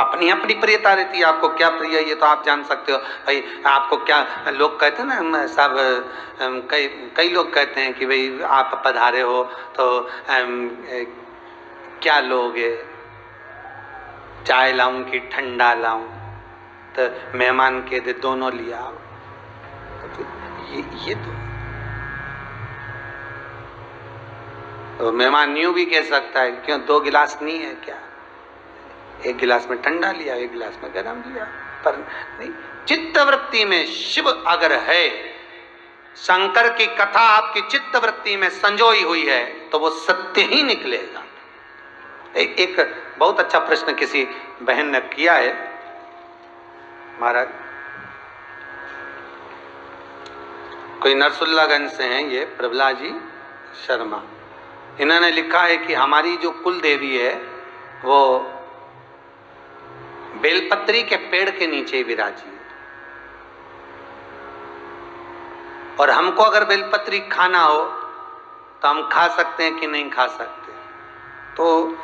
अपनी अपनी प्रियता रहती है, आपको क्या प्रिय है ये तो आप जान सकते हो भाई। आपको क्या, लोग कहते हैं ना सब, कई कई लोग कहते हैं कि भाई आप पधारे हो तो क्या लोगे, चाय लाऊं कि ठंडा लाऊं, तो मेहमान के दे दोनों लिया। तो ये तो मेहमान यूं भी कह सकता है क्यों 2 गिलास नहीं है क्या, 1 गिलास में ठंडा लिया, 1 गिलास में गर्म लिया। पर नहीं, चित्तवृत्ति में शिव अगर है, शंकर की कथा आपकी चित्तवृत्ति में संजोई हुई है तो वो सत्य ही निकलेगा। एक बहुत अच्छा प्रश्न किसी बहन ने किया है, महाराज कोई नरसुल्लागंज से हैं ये प्रभला जी शर्मा, इन्होंने लिखा है कि हमारी जो कुल देवी है वो बेलपत्री के पेड़ के नीचे विराजी है, और हमको अगर बेलपत्री खाना हो तो हम खा सकते हैं कि नहीं खा सकते। तो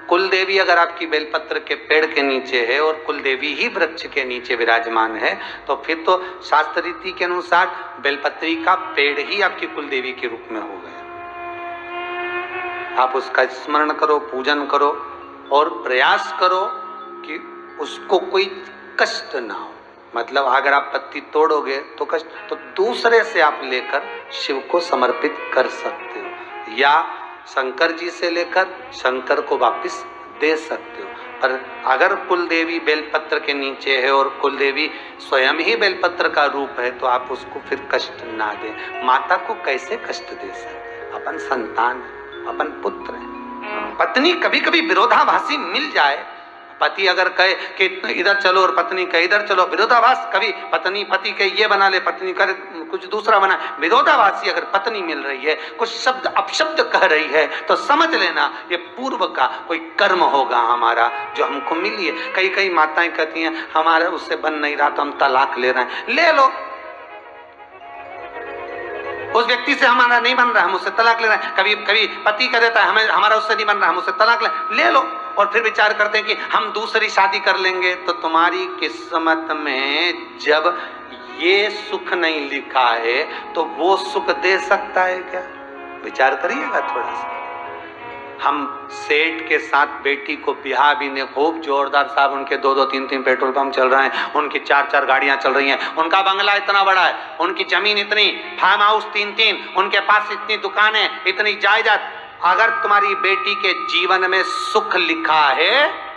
कुल देवी अगर आपकी बेलपत्र के पेड़ के नीचे है और कुल देवी ही वृक्ष के नीचे विराजमान है, तो फिर तो शास्त्र रीति के अनुसार बेलपत्री का पेड़ ही आपकी कुल देवी के रूप में हो गया। आप उसका स्मरण करो, पूजन करो और प्रयास करो कि उसको कोई कष्ट ना हो। मतलब अगर आप पत्ती तोड़ोगे तो कष्ट, तो दूसरे से आप लेकर शिव को समर्पित कर सकते हो, या शंकर जी से लेकर शंकर को वापस दे सकते हो। पर अगर कुल देवी बेलपत्र के नीचे है और कुल देवी स्वयं ही बेलपत्र का रूप है तो आप उसको फिर कष्ट ना दें। माता को कैसे कष्ट दे सकते, अपन संतान है, अपन पुत्र है। पत्नी कभी कभी विरोधाभासी मिल जाए, पति अगर कहे कि इधर चलो और पत्नी कहे इधर चलो, विरोधाभास, कभी पत्नी पति के ये बना ले, पत्नी करे कुछ दूसरा बना, विरोधाभासी अगर पत्नी मिल रही है, कुछ शब्द अपशब्द कह रही है, तो समझ लेना ये पूर्व का कोई कर्म होगा हमारा जो हमको मिली है। कई कई माताएं कहती हैं हमारे उससे बन नहीं रहा तो हम तलाक ले रहे हैं। ले लो, उस व्यक्ति से हमारा नहीं बन रहा, हम उससे तलाक ले रहे हैं। कभी कभी पति कह देता है हमें हमारा उससे नहीं बन रहा, हम उससे तलाक ले लो, और फिर विचार करते हैं कि हम दूसरी शादी कर लेंगे। तो तुम्हारी किस्मत में जब ये सुख नहीं लिखा है तो वो सुख दे सकता है क्या? विचार करिएगा थोड़ा सा। हम सेठ के साथ बेटी को ब्याह भी ने, खूब जोरदार साहब, उनके 2-2, 3-3 पेट्रोल पंप चल रहे हैं, उनकी 4-4 गाड़ियां चल रही हैं, उनका बंगला इतना बड़ा है, उनकी जमीन इतनी, फार्म हाउस 3-3, उनके पास इतनी दुकानें, इतनी जायदाद। अगर तुम्हारी बेटी के जीवन में सुख लिखा है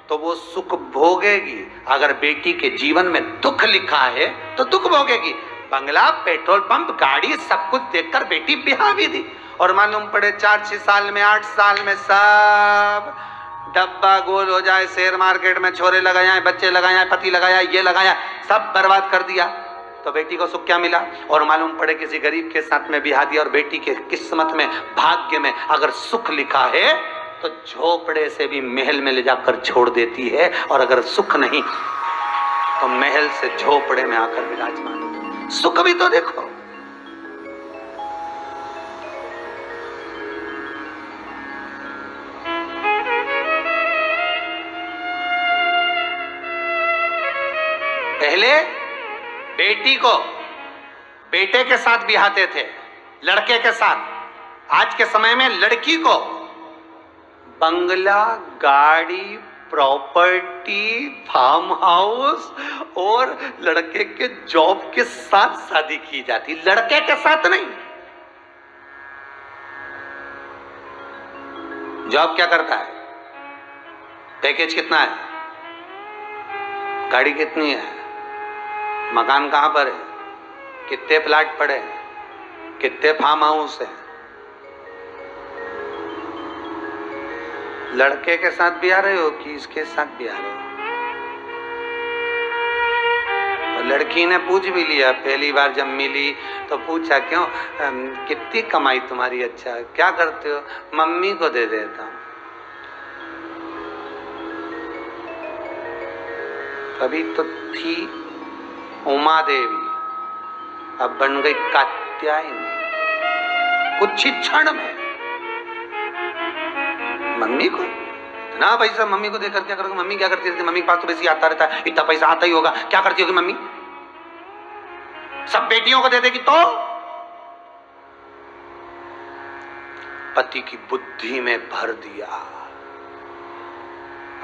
तो वो सुख भोगेगी, अगर बेटी के जीवन में दुख लिखा है तो दुख भोगेगी। बंगला, पेट्रोल पंप, गाड़ी, सब कुछ देखकर बेटी ब्याह भी दी, और मालूम पड़े 4-6 साल में, 8 साल में सब डब्बा गोल हो जाए, शेयर मार्केट में छोरे लगाया, बच्चे लगाया, पति लगाया, ये लगाया, सब बर्बाद कर दिया, तो बेटी को सुख क्या मिला? और मालूम पड़े किसी गरीब के साथ में ब्याह दिया और बेटी के किस्मत में, भाग्य में अगर सुख लिखा है तो झोपड़े से भी महल में ले जाकर छोड़ देती है, और अगर सुख नहीं तो महल से झोपड़े में आकर विराजमान। सुख भी तो देखो। पहले बेटी को बेटे के साथ बिहाते थे, लड़के के साथ। आज के समय में लड़की को बंगला, गाड़ी, प्रॉपर्टी, फार्म हाउस और लड़के के जॉब के साथ शादी की जाती, लड़के के साथ नहीं। जॉब क्या करता है, पैकेज कितना है, गाड़ी कितनी है, मकान कहां पर है, कितने प्लाट पड़े हैं, कितने फार्म हाउस है। लड़के के साथ भी आ रहे हो कि इसके साथ भी आ रहे हो? और लड़की ने पूछ भी लिया, पहली बार जब मिली तो पूछा क्यों, कितनी कमाई तुम्हारी, अच्छा क्या करते हो? मम्मी को दे देता हूं। कभी तो थी उमा देवी, अब बन गई कात्यायनी। कुछ ही क्षण में मम्मी को ना भाई साहब, मम्मी को देखकर क्या करोगे? मम्मी क्या करती रहती? मम्मी के पास तो वैसे आता रहता है, इतना पैसा आता ही होगा, क्या करती होगी मम्मी? सब बेटियों को दे देगी तो? पति की बुद्धि में भर दिया,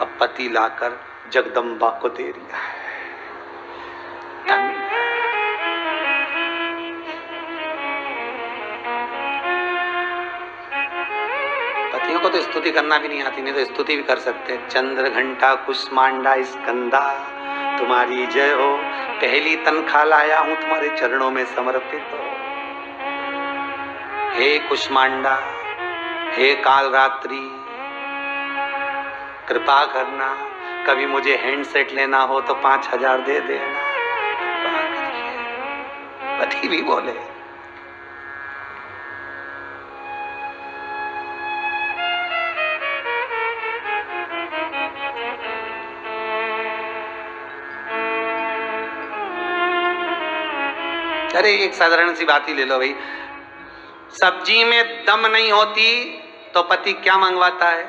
अब पति लाकर जगदम्बा को दे दिया है। पतियों को तो स्तुति करना भी नहीं आती, नहीं तो स्तुति भी कर सकते। चंद्र घंटा कुष्मांडा स्कंदा तुम्हारी जय हो, पहली तनख्वाह लाया हूं तुम्हारे चरणों में समर्पित हो। हे कुष्मांडा, हे काल रात्रि, कृपा करना, कभी मुझे हैंडसेट लेना हो तो 5000 दे देना। पति भी बोले। अरे एक साधारण सी बात ही ले लो भाई, सब्जी में दम नहीं होती तो पति क्या मंगवाता है?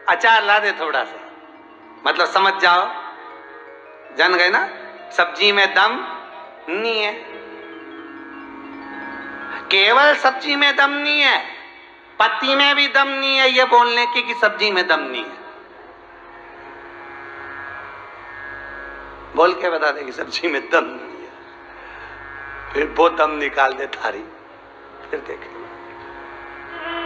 अचार ला दे थोड़ा सा, मतलब समझ जाओ, जान गए ना? सब्जी में दम नहीं है, केवल सब्जी में दम नहीं है, पति में भी दम नहीं है ये बोलने की कि सब्जी में दम नहीं है। बोल के बता दे कि सब्जी में दम नहीं है, फिर वो दम निकाल दे थारी, फिर देखें।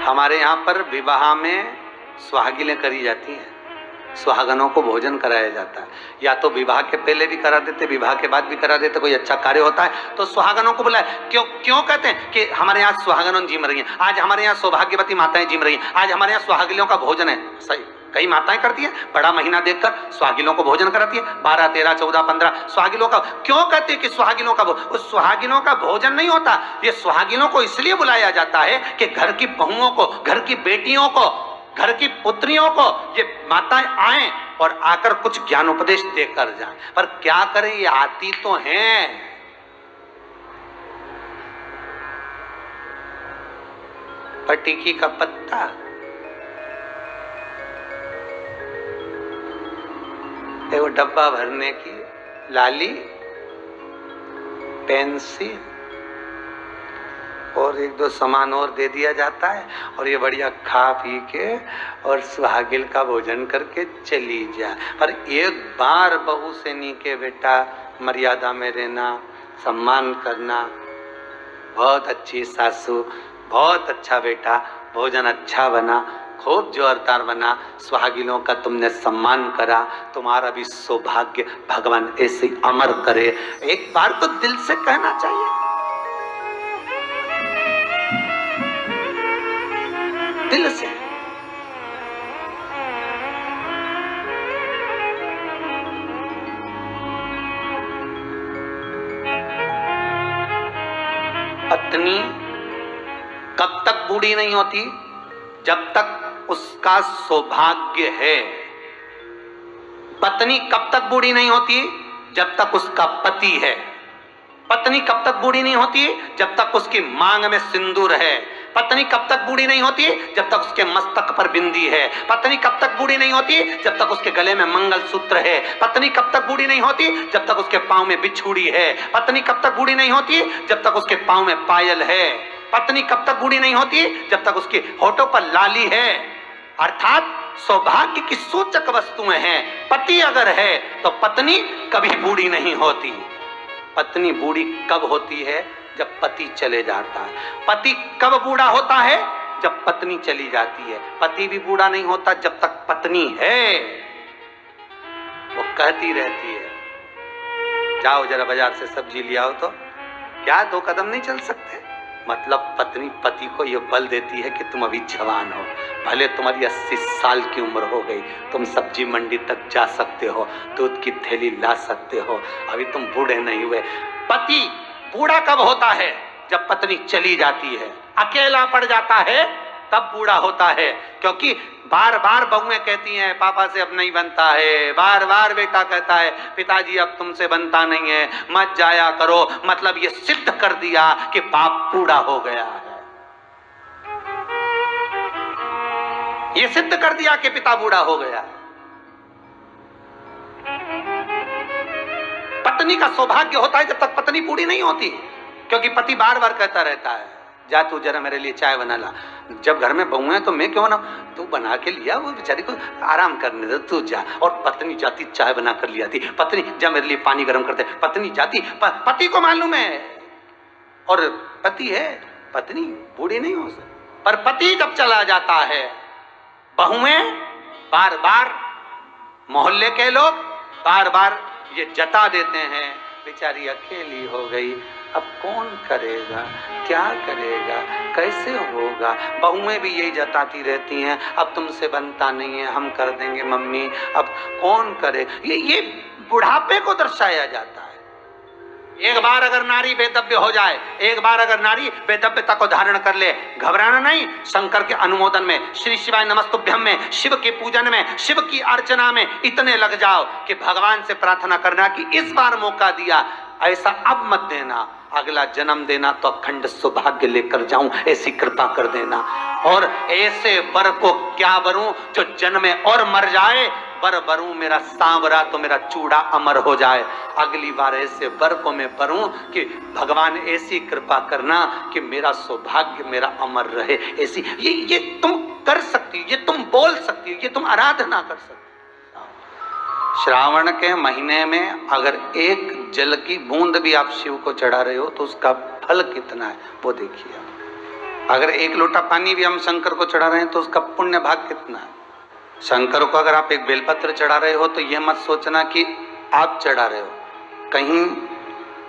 हमारे यहाँ पर विवाह में सुहागिलें करी जाती हैं, सुहागनों को भोजन कराया जाता है, या तो विवाह के पहले भी करा देते, विवाह के बाद भी करा देते। कोई अच्छा कार्य होता है तो सुहागनों को बुलाए। क्यों क्यों कहते हैं कि हमारे यहाँ सुहागनों जिम रही हैं, आज हमारे यहाँ सौभाग्यवती माताएं जिम रही हैं, आज हमारे यहाँ सुहागिलों का भोजन है। सही, कई माताएं करती हैं, बड़ा महीना देखकर सुहागिलों को भोजन कराती है, 12, 13, 14, 15 सुहागिलों का। क्यों कहते हैं कि सुहागिलों का उस सुहागिलों का भोजन नहीं होता, ये सुहागिलों को इसलिए बुलाया जाता है कि घर की बहुओं को, घर की बेटियों को, घर की पुत्रियों को ये माताएं आए और आकर कुछ ज्ञान उपदेश देकर जाएं। पर क्या करें, ये आती तो हैं। पटिकी का पत्ता, वो डब्बा भरने की लाली, पेंसिल और 1-2 सामान और दे दिया जाता है, और ये बढ़िया खा पी के और सुहागिल का भोजन करके चली जाए। पर एक बार बहू से नहीं के बेटा मर्यादा में रहना, सम्मान करना, बहुत अच्छी सासू, बहुत अच्छा बेटा, भोजन अच्छा बना, खूब जोरदार बना, सुहागिलों का तुमने सम्मान करा, तुम्हारा भी सौभाग्य भगवान ऐसे अमर करे। एक बार तो दिल से कहना चाहिए, दिल से। पत्नी कब तक बूढ़ी नहीं होती? जब तक उसका सौभाग्य है। पत्नी कब तक बूढ़ी नहीं होती? जब तक उसका पति है। पत्नी कब तक बूढ़ी नहीं होती? जब तक उसकी मांग में सिंदूर है। पत्नी कब तक बूढ़ी नहीं होती? जब तक उसके मस्तक पर बिंदी है। पत्नी कब तक बूढ़ी नहीं होती? जब तक उसके गले में मंगलसूत्र है। पत्नी कब तक बूढ़ी नहीं होती? जब तक उसके पांव में बिछुड़ी है। पत्नी कब तक बूढ़ी नहीं होती? जब तक उसके पांव में पायल है। पत्नी कब तक बूढ़ी नहीं होती? जब तक उसके होठों पर लाली है। अर्थात सौभाग्य की सूचक वस्तुएं हैं। पति अगर है तो पत्नी कभी बूढ़ी नहीं होती। पत्नी बूढ़ी कब होती है? जब पति चले जाता है। पति कब बूढ़ा होता है? जब पत्नी चली जाती है। पति भी बूढ़ा नहीं होता जब तक पत्नी है। वो कहती रहती है जाओ जरा बाजार से सब्जी ले आओ, तो क्या 2 कदम नहीं चल सकते? मतलब पत्नी पति को ये बल देती है कि तुम अभी जवान हो, भले तुम्हारी 80 साल की उम्र हो गई, तुम सब्जी मंडी तक जा सकते हो, दूध की थैली ला सकते हो, अभी तुम बूढ़े नहीं हुए। पति बूढ़ा कब होता है? जब पत्नी चली जाती है, अकेला पड़ जाता है, तब बूढ़ा होता है। क्योंकि बार बार बहुएं कहती हैं पापा से अब नहीं बनता है, बार बार बेटा कहता है पिताजी अब तुमसे बनता नहीं है, मत जाया करो। मतलब ये सिद्ध कर दिया कि बाप बूढ़ा हो गया है। ये सिद्ध कर दिया कि पिता बूढ़ा हो गया। पत्नी का सौभाग्य होता है जब तक पत्नी बूढ़ी नहीं होती, क्योंकि पति बार बार कहता रहता है जा तू जरा मेरे लिए चाय बना ला। जब घर में बहू है तो मैं क्यों ना, तू बना के लिया, वो बेचारी को आराम करने दे, तू जा। और पत्नी जाती चाय बना कर ले आती, पत्नी जा मेरे लिए पानी गर्म करते, पत्नी जाती। पति को मालूम है, और पति है, पत्नी बूढ़ी नहीं हो सकती। पर पति जब चला जाता है, बहुएं बार बार, मोहल्ले के लोग बार बार ये जता देते हैं बेचारी अकेली हो गई, अब कौन करेगा, क्या करेगा, कैसे होगा। बहुएं भी यही जताती रहती हैं अब तुमसे बनता नहीं है, हम कर देंगे मम्मी, अब कौन करे। ये बुढ़ापे को दर्शाया जाता है। एक बार अगर नारी बेदव्य हो जाए, एक बार अगर नारी बेदव्यता को धारण कर ले, घबराना नहीं। शंकर के अनुमोदन में, श्री शिवाय नमस्तुभ्यम में, शिव के पूजन में, शिव की अर्चना में इतने लग जाओ कि भगवान से प्रार्थना करना कि इस बार मौका दिया, ऐसा अब मत देना, अगला जन्म देना तो अखंड सौभाग्य लेकर जाऊं, ऐसी कृपा कर देना। और ऐसे वर को क्या वरूं जो जन्मे और मर जाए, वर वरूं मेरा सांवरा तो मेरा चूड़ा अमर हो जाए। अगली बार ऐसे वर को मैं वरूं कि भगवान ऐसी कृपा करना कि मेरा सौभाग्य मेरा अमर रहे। ऐसी ये तुम कर सकती हो, ये तुम बोल सकती हो, ये तुम आराधना कर सकती हो। श्रावण के महीने में अगर एक जल की बूंद भी आप शिव को चढ़ा रहे हो तो उसका फल कितना है वो देखिए। अगर एक लोटा पानी भी हम शंकर को चढ़ा रहे हैं तो उसका पुण्य भाग कितना है। शंकर को अगर आप एक बेलपत्र चढ़ा रहे हो तो यह मत सोचना कि आप चढ़ा रहे हो, कहीं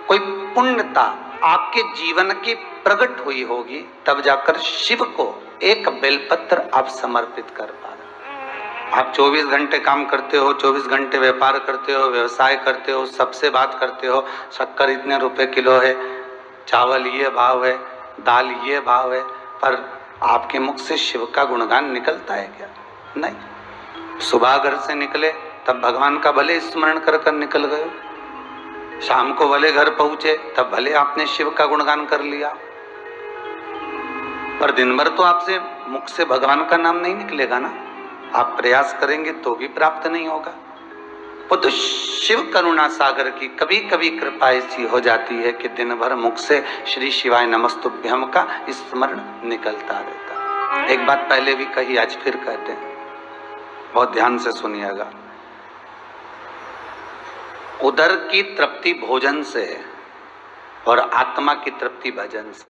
कोई पुण्यता आपके जीवन की प्रकट हुई होगी, तब जाकर शिव को एक बेलपत्र आप समर्पित कर पा रहे हो। आप 24 घंटे काम करते हो, 24 घंटे व्यापार करते हो, व्यवसाय करते हो, सबसे बात करते हो, शक्कर इतने रुपए किलो है, चावल ये भाव है, दाल ये भाव है, पर आपके मुख से शिव का गुणगान निकलता है क्या? नहीं। सुबह घर से निकले तब भगवान का भले स्मरण कर कर निकल गए, शाम को भले घर पहुंचे तब भले आपने शिव का गुणगान कर लिया, पर दिन भर तो आपसे मुख से भगवान का नाम नहीं निकलेगा ना। आप प्रयास करेंगे तो भी प्राप्त नहीं होगा। वो तो शिव करुणा सागर की कभी कभी कृपा ऐसी हो जाती है कि दिन भर मुख से श्री शिवाय नमस्तुभ्यम का स्मरण निकलता रहता। एक बात पहले भी कही, आज फिर कहते हैं, बहुत ध्यान से सुनिएगा। उदर की तृप्ति भोजन से और आत्मा की तृप्ति भजन से।